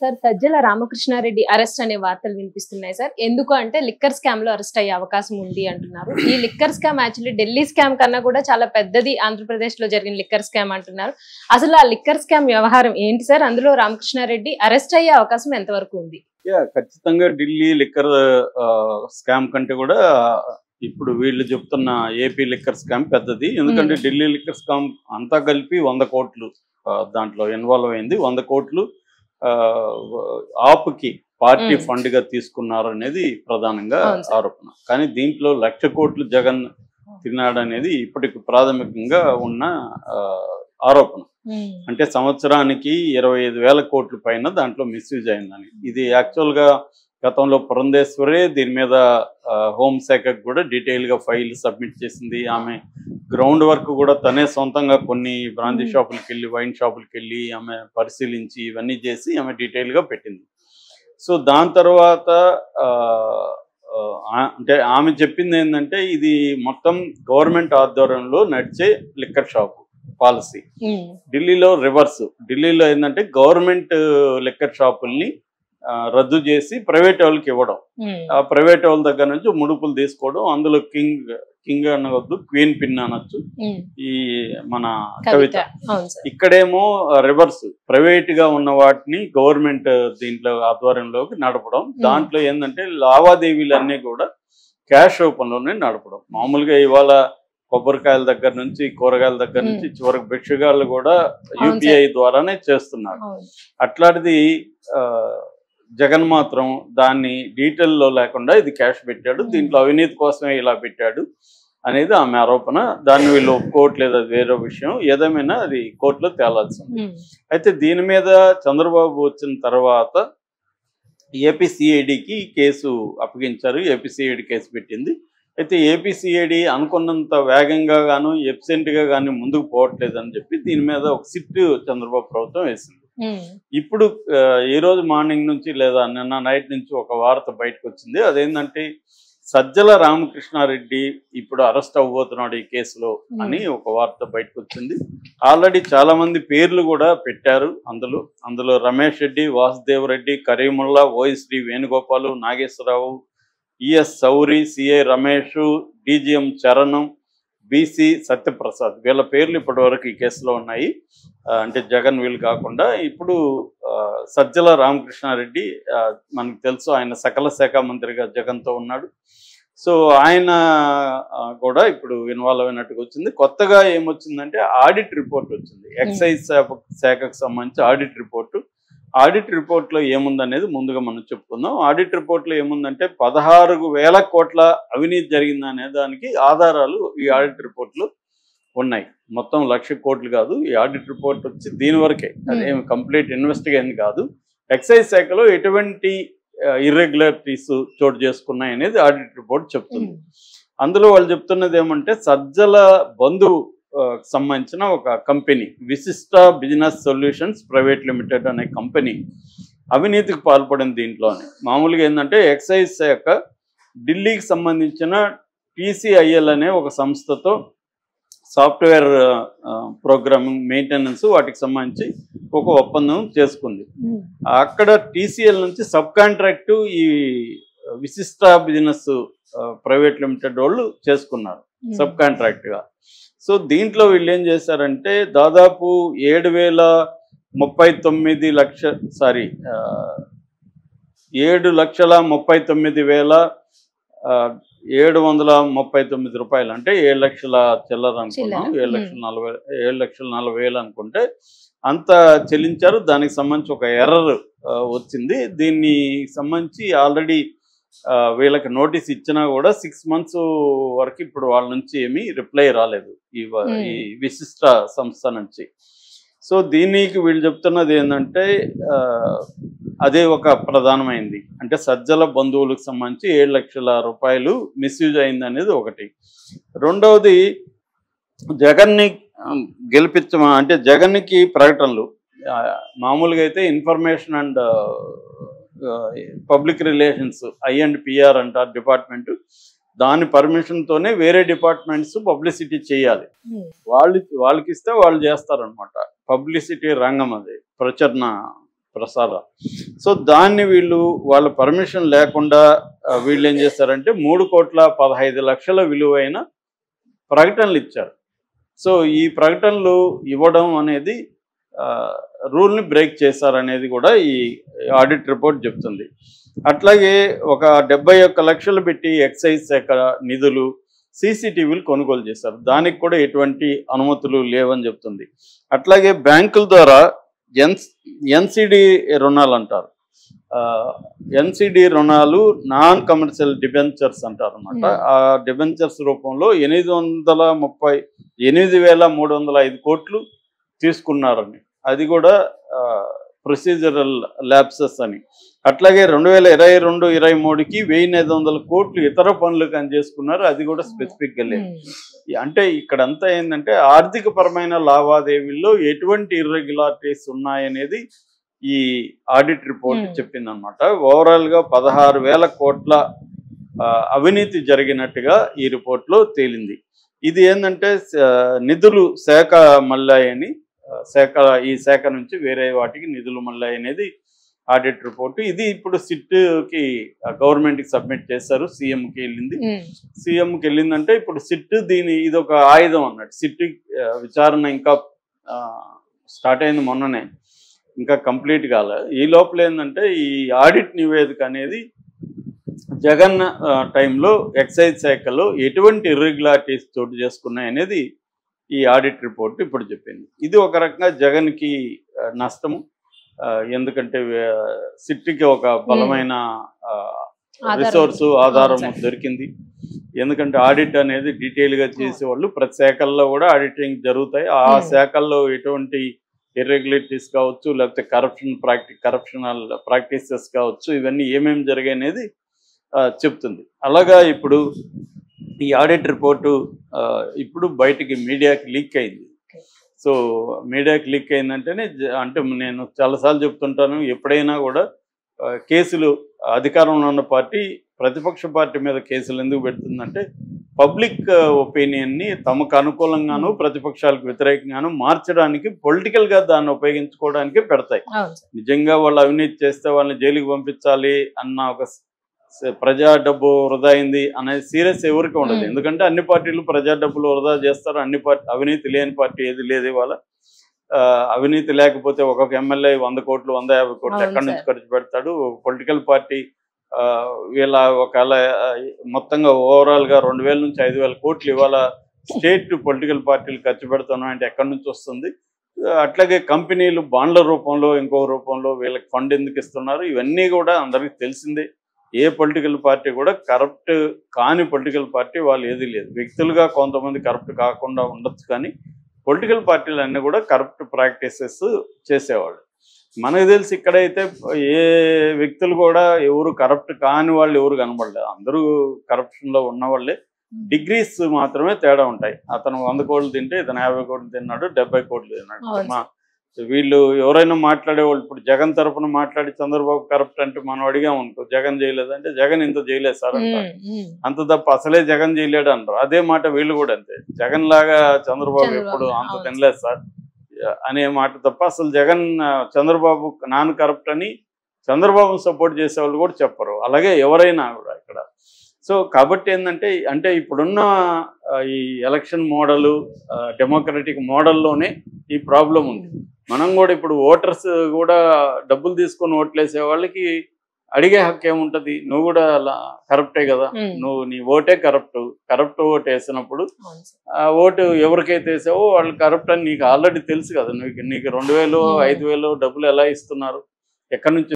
Sir Sajjala Ramakrishna Reddy arrest అనే వార్తలు వినిపిస్తున్నాయి సార్. ఎందుకు అంటే లిక్కర్ స్కామ్ లో అరెస్ట్ అయ్యే అవకాశం ఉంది అంటున్నారు. ఈ liquor scam actually Delhi scam కన్నా కూడా చాలా పెద్దది, ఆంధ్రప్రదేశ్ లో జరిగిన లిక్కర్ స్కామ్ అంటున్నారు. అసలు ఆ లిక్కర్ స్కామ్ వ్యవహారం ఏంటి సార్? అందులో రామకృష్ణారెడ్డి అరెస్ట్ అయ్యే అవకాశం ఎంతవరకు ఉంది? ఖచ్చితంగా ఢిల్లీ లిక్కర్ స్కామ్ కంటే కూడా ఇప్పుడు వీళ్ళు చెప్తున్న ఏపీ లిక్కర్ స్కామ్ పెద్దది. ఎందుకంటే ఢిల్లీ లిక్కర్ స్కామ్ అంతా కలిపి 100 కోట్లు దాంట్లో ఇన్వాల్వ్ అయింది. 100 కోట్లు ఆప్కి పార్టీ ఫండ్ గా తీసుకున్నారు అనేది ప్రధానంగా ఆరోపణ. కానీ దీంట్లో 1,00,000 కోట్లు జగన్ తిన్నాడు అనేది ఇప్పటికి ప్రాథమికంగా ఉన్న ఆరోపణ. అంటే సంవత్సరానికి 25,000 కోట్ల పైన దాంట్లో మిస్యూజ్ అయిందని. ఇది యాక్చువల్ గా గతంలో పురంధేశ్వరే దీని మీద హోంశాఖకు కూడా డీటెయిల్ గా ఫైల్ సబ్మిట్ చేసింది. ఆమె గ్రౌండ్ వర్క్ కూడా తనే సొంతంగా కొన్ని బ్రాందీ షాపులకి వెళ్ళి, వైన్ షాపులకి వెళ్ళి ఆమె పరిశీలించి ఇవన్నీ చేసి ఆమె డీటెయిల్ గా పెట్టింది. సో దాని తర్వాత అంటే ఆమె చెప్పింది ఏంటంటే ఇది మొత్తం గవర్నమెంట్ ఆధ్వర్యంలో నడిచే లిక్కర్ షాపు పాలసీ. ఢిల్లీలో రివర్స్. ఢిల్లీలో ఏంటంటే గవర్నమెంట్ లిక్కర్ షాపుల్ని రద్దు చేసి ప్రైవేట్ వాళ్ళకి ఇవ్వడం, ఆ ప్రైవేట్ వాళ్ళ దగ్గర నుంచి ముడుపులు తీసుకోవడం. అందులో కింగ్ అనవద్దు, క్వీన్ పిన్ అనొచ్చు ఈ మన కవిత. ఇక్కడేమో రివర్స్, ప్రైవేట్ గా ఉన్న వాటిని గవర్నమెంట్ దీంట్లో ఆధ్వర్యంలోకి నడపడం. దాంట్లో ఏంటంటే లావాదేవీలు అన్నీ కూడా క్యాష్ రూపంలోనే నడపడం. మామూలుగా ఇవాళ కొబ్బరికాయల దగ్గర నుంచి, కూరగాయల దగ్గర నుంచి చివరికి భిక్షగాళ్ళు కూడా యూపీఐ ద్వారానే చేస్తున్నారు. అట్లాంటిది జగన్ మాత్రం దాన్ని డీటెయిల్లో లేకుండా ఇది క్యాష్ పెట్టాడు, దీంట్లో అవినీతి కోసమే ఇలా పెట్టాడు అనేది ఆమె ఆరోపణ. దాన్ని వీళ్ళు ఒప్పుకోవట్లేదు, అది వేరే విషయం. ఏదేమైనా అది కోర్టులో తేలాల్సింది. అయితే దీని మీద చంద్రబాబు వచ్చిన తర్వాత ఏపీసీఐడికి కేసు అప్పగించారు. ఏపీసీఐడి కేసు పెట్టింది. అయితే ఏపీసీఐడి అనుకున్నంత వేగంగా గాను ఎఫిషియెంట్గా కానీ ముందుకు పోవట్లేదు అని చెప్పి దీని మీద ఒక సిట్ చంద్రబాబు ప్రభుత్వం వేసింది. ఇప్పుడు ఈ రోజు మార్నింగ్ నుంచి లేదా నిన్న నైట్ నుంచి ఒక వార్త బయటకు వచ్చింది. అదేంటంటే సజ్జల రామకృష్ణారెడ్డి ఇప్పుడు అరెస్ట్ అవ్వబోతున్నాడు ఈ కేసులో అని ఒక వార్త బయటకు వచ్చింది. ఆల్రెడీ చాలా మంది పేర్లు కూడా పెట్టారు. అందులో Ramesh Reddy, Vasudev Reddy, Karimulla, OSD Venugopal, Nageswararao, ES Sauri, CI Ramesh, DGM Charan, BC Satyaprasad, వీళ్ళ పేర్లు ఇప్పటి వరకు ఈ కేసులో ఉన్నాయి. అంటే జగన్ వీళ్ళు కాకుండా ఇప్పుడు సజ్జల రామకృష్ణారెడ్డి మనకు తెలుసు, ఆయన సకల శాఖ మంత్రిగా జగన్తో ఉన్నాడు. సో ఆయన కూడా ఇప్పుడు ఇన్వాల్వ్ అయినట్టుగా వచ్చింది. కొత్తగా ఏమొచ్చిందంటే ఆడిట్ రిపోర్ట్ వచ్చింది. ఎక్సైజ్ శాఖకు సంబంధించి ఆడిట్ రిపోర్టు. ఆడిట్ రిపోర్ట్లో ఏముందనేది ముందుగా మనం చెప్పుకుందాం. ఆడిట్ రిపోర్ట్లో ఏముందంటే 16,000 కోట్ల అవినీతి జరిగిందనే దానికి ఆధారాలు ఈ ఆడిట్ రిపోర్ట్లో ఉన్నాయి. మొత్తం 1,00,000 కోట్లు కాదు. ఈ ఆడిట్ రిపోర్ట్ వచ్చి దీని వరకే, అదేమి కంప్లీట్ ఇన్వెస్టిగేషన్ కాదు. ఎక్సైజ్ శాఖలో ఎటువంటి ఇర్రెగ్యులారిటీస్ చోటు చేసుకున్నాయి అనేది ఆడిట్ రిపోర్ట్ చెప్తుంది. అందులో వాళ్ళు చెప్తున్నది ఏమంటే సజ్జల బంధు సంబంధించిన ఒక కంపెనీ విశిష్ట బిజినెస్ సొల్యూషన్స్ ప్రైవేట్ లిమిటెడ్ అనే కంపెనీ అవినీతికి పాల్పడింది. దీంట్లోనే మామూలుగా ఏంటంటే ఎక్సైజ్ శాఖ ఢిల్లీకి సంబంధించిన టీసీఐఎల్ అనే ఒక సంస్థతో సాఫ్ట్వేర్ ప్రోగ్రామింగ్, మెయింటెనెన్స్ వాటికి సంబంధించి ఒక ఒప్పందం చేసుకుంది. అక్కడ టీసీఎల్ నుంచి సబ్ కాంట్రాక్టు ఈ విశిష్ట బిజినెస్ ప్రైవేట్ లిమిటెడ్ వాళ్ళు చేసుకున్నారు సబ్ కాంట్రాక్ట్గా. సో దీంట్లో వీళ్ళు ఏం చేశారంటే దాదాపు 7,39,739,739 రూపాయలు, అంటే 7 లక్షల చిల్లర అనుకున్నాం, 7,40,000 అనుకుంటే అంత చెల్లించారు. దానికి సంబంధించి ఒక ఎర్రర్ వచ్చింది. దీన్ని సంబంధించి ఆల్రెడీ వీళ్ళకి నోటీస్ ఇచ్చినా కూడా 6 months వరకు ఇప్పుడు వాళ్ళ నుంచి ఏమీ రిప్లై రాలేదు ఈ విశిష్ట సంస్థ నుంచి. సో దీనికి వీళ్ళు చెప్తున్నది ఏంటంటే అదే ఒక ప్రధానమైంది. అంటే సజ్జల బంధువులకు సంబంధించి 7 లక్షల రూపాయలు మిస్యూజ్ అయింది అనేది ఒకటి. రెండవది జగన్ని అంటే జగన్కి ప్రకటనలు మామూలుగా అయితే information and public relations I&PR అంటారు డిపార్ట్మెంట్, దాని పర్మిషన్ తోనే వేరే డిపార్ట్మెంట్స్ పబ్లిసిటీ చేయాలి. వాళ్ళకి ఇస్తే వాళ్ళు చేస్తారనమాట. పబ్లిసిటీ రంగం అది, ప్రచురణ ప్రసాద. సో దాన్ని వీళ్ళు వాళ్ళ పర్మిషన్ లేకుండా వీళ్ళు ఏం చేస్తారంటే 3,15,00,000 విలువైన ప్రకటనలు ఇచ్చారు. సో ఈ ప్రకటనలు ఇవ్వడం అనేది రూల్ని బ్రేక్ చేశారనేది కూడా ఈ ఆడిట్ రిపోర్ట్ చెప్తుంది. అట్లాగే ఒక 71 లక్షలు పెట్టి ఎక్సైజ్ శాఖ నిధులు సీసీటీవీలు కొనుగోలు చేశారు. దానికి కూడా ఎటువంటి అనుమతులు లేవని చెప్తుంది. అట్లాగే బ్యాంకుల ద్వారా ఎన్సిడి రుణాలు అంటారు. ఎన్సిడి రుణాలు నాన్ కమర్షియల్ డిబెంచర్స్ అంటారు అనమాట. ఆ డిబెంచర్స్ రూపంలో 8,305 కోట్లు తీసుకున్నారని, అది కూడా ప్రొసీజరల్ ల్యాప్సెస్ అని. అట్లాగే 2022-23కి 1,500 కోట్లు ఇతర పనులకు అని చేసుకున్నారు, అది కూడా స్పెసిఫిక్గా లేదు. అంటే ఇక్కడంతా ఏంటంటే ఆర్థిక పరమైన లావాదేవీల్లో ఎటువంటి ఇర్రెగ్యులారిటీస్ ఉన్నాయనేది ఈ ఆడిట్ రిపోర్ట్ చెప్పిందనమాట. ఓవరాల్గా 16,000 కోట్ల అవినీతి జరిగినట్టుగా ఈ రిపోర్ట్లో తేలింది. ఇది ఏంటంటే నిధులు శాఖ మళ్ళాయని, ఈ శాఖ నుంచి వేరే వాటికి నిధులు మళ్ళాయి అనేది ఆడిట్ రిపోర్ట్. ఇది ఇప్పుడు సిట్కి గవర్నమెంట్కి సబ్మిట్ చేశారు. సీఎంకి వెళ్ళింది. సీఎంకి వెళ్ళిందంటే ఇప్పుడు సిట్ ఇది ఒక ఆయుధం అన్నట్టు. సిట్ విచారణ ఇంకా స్టార్ట్ అయింది మొన్ననే, ఇంకా కంప్లీట్ కాలే. ఈ లోపల ఏంటంటే ఈ ఆడిట్ నివేదిక అనేది జగన్ టైంలో ఎక్సైజ్ శాఖలో ఎటువంటి ఇర్రెగ్యులారిటీస్ చోటు చేసుకున్నాయి అనేది ఈ ఆడిట్ రిపోర్ట్ ఇప్పుడు చెప్పింది. ఇది ఒక రకంగా జగన్కి నష్టము. ఎందుకంటే సిట్కి ఒక బలమైన రిసోర్సు ఆధారం దొరికింది. ఎందుకంటే ఆడిట్ అనేది డీటెయిల్గా చేసేవాళ్ళు ప్రతి శాఖల్లో కూడా ఆడిటింగ్ జరుగుతాయి. ఆ శాఖల్లో ఎటువంటి ఇర్రెగ్యులారిటీస్ కావచ్చు, లేకపోతే కరప్షనల్ ప్రాక్టీసెస్ కావచ్చు, ఇవన్నీ ఏమేమి జరిగాయి అనేది చెప్తుంది. అలాగా ఇప్పుడు ఈ ఆడిట్ రిపోర్టు ఇప్పుడు బయటికి మీడియాకి లీక్ అయింది. సో మీడియాకి లీక్ అయిందంటేనే, అంటే నేను చాలాసార్లు చెప్తుంటాను, ఎప్పుడైనా కూడా కేసులు అధికారంలో ఉన్న పార్టీ ప్రతిపక్ష పార్టీ మీద కేసులు ఎందుకు పెడుతుందంటే పబ్లిక్ ఒపీనియన్ని తమకు అనుకూలంగాను ప్రతిపక్షాలకు వ్యతిరేకంగాను మార్చడానికి, పొలిటికల్గా దాన్ని ఉపయోగించుకోవడానికి పెడతాయి. నిజంగా వాళ్ళు అవినీతి చేస్తే వాళ్ళని జైలుకి పంపించాలి అన్న ఒక ప్రజా డబ్బు వృధా అయింది అనేది సీరియస్ ఎవరికి ఉండదు. ఎందుకంటే అన్ని పార్టీలు ప్రజా డబ్బులు వృధా చేస్తారు. అన్ని పార్టీ అవినీతి లేని పార్టీ ఏది లేదు. ఇవాళ అవినీతి లేకపోతే ఒక్కొక్క ఎమ్మెల్యే 100 కోట్లు 150 కోట్లు ఎక్కడి నుంచి ఖర్చు పెడతాడు. పొలిటికల్ పార్టీ వీళ్ళ ఒకవేళ మొత్తంగా ఓవరాల్గా 2,000 నుంచి 5,000 కోట్లు ఇవాళ స్టేట్ పొలిటికల్ పార్టీలు ఖర్చు పెడుతున్నాం అంటే ఎక్కడి నుంచి వస్తుంది? అట్లాగే కంపెనీలు బాండ్ల రూపంలో ఇంకో రూపంలో వీళ్ళకి ఫండ్ ఎందుకు ఇస్తున్నారు? ఇవన్నీ కూడా అందరికీ తెలిసిందే. ఏ పొలిటికల్ పార్టీ కూడా కరప్ట్ కాని పొలిటికల్ పార్టీ వాళ్ళు ఏది లేదు. వ్యక్తులుగా కొంతమంది కరప్ట్ కాకుండా ఉండొచ్చు, కానీ పొలిటికల్ పార్టీలు అన్నీ కూడా కరప్ట్ ప్రాక్టీసెస్ చేసేవాళ్ళు. మనకు తెలిసి ఇక్కడైతే ఏ వ్యక్తులు కూడా ఎవరు కరప్ట్ కాని వాళ్ళు ఎవరు కనబడలేదు. అందరూ కరప్షన్లో ఉన్న వాళ్ళే. డిగ్రీస్ మాత్రమే తేడా ఉంటాయి. అతను 100 కోట్లు తింటే ఇతను 50 కోట్లు తిన్నాడు, 70 కోట్లు తిన్నాడు. వీళ్ళు ఎవరైనా మాట్లాడేవాళ్ళు ఇప్పుడు జగన్ తరఫున మాట్లాడి చంద్రబాబు కరప్ట్ అంటే మనం అడిగాం అనుకో, జగన్ చేయలేదంటే జగన్ ఇంత చేయలేదు సార్ అంటారు. అంత తప్ప అసలే జగన్ చేయలేడు అంటారు. అదే మాట వీళ్ళు కూడా అంతే, జగన్ లాగా చంద్రబాబు ఎప్పుడు అంత తినలేదు సార్ అనే మాట తప్ప అసలు జగన్ చంద్రబాబు నాన్ కరప్ట్ అని చంద్రబాబును సపోర్ట్ చేసేవాళ్ళు కూడా చెప్పరు. అలాగే ఎవరైనా కూడా ఇక్కడ. సో కాబట్టి ఏంటంటే, అంటే ఇప్పుడున్న ఈ ఎలక్షన్ మోడలు డెమోక్రటిక్ మోడల్లోనే ఈ ప్రాబ్లం ఉంది. మనం కూడా ఇప్పుడు ఓటర్స్ కూడా డబ్బులు తీసుకొని ఓట్లు వేసే వాళ్ళకి అడిగే హక్కు ఏముంటది? నువ్వు కూడా అలా కరప్టే కదా, నీ ఓటే కరప్ట్ ఓటు వేసినప్పుడు ఆ ఓటు ఎవరికైతే వేసావో వాళ్ళు కరప్ట్ అని నీకు ఆల్రెడీ తెలుసు కదా. నీకు 2,000 5,000 డబ్బులు ఎలా ఇస్తున్నారు, ఎక్కడి నుంచి